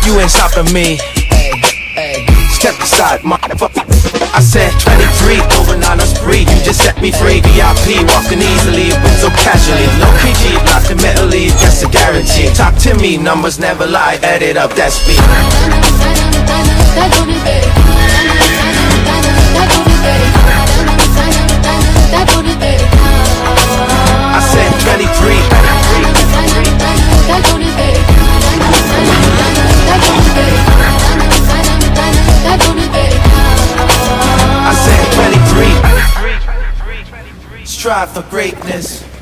You ain't stopping me. Step aside, motherfucker. I said 23, going on a spree. You just set me free. VIP, walking easily, win so casually. No PG, locked in mentally, that's a guarantee. Talk to me, numbers never lie. Add it up, that's me. I said 23. I said 23. Strive for greatness.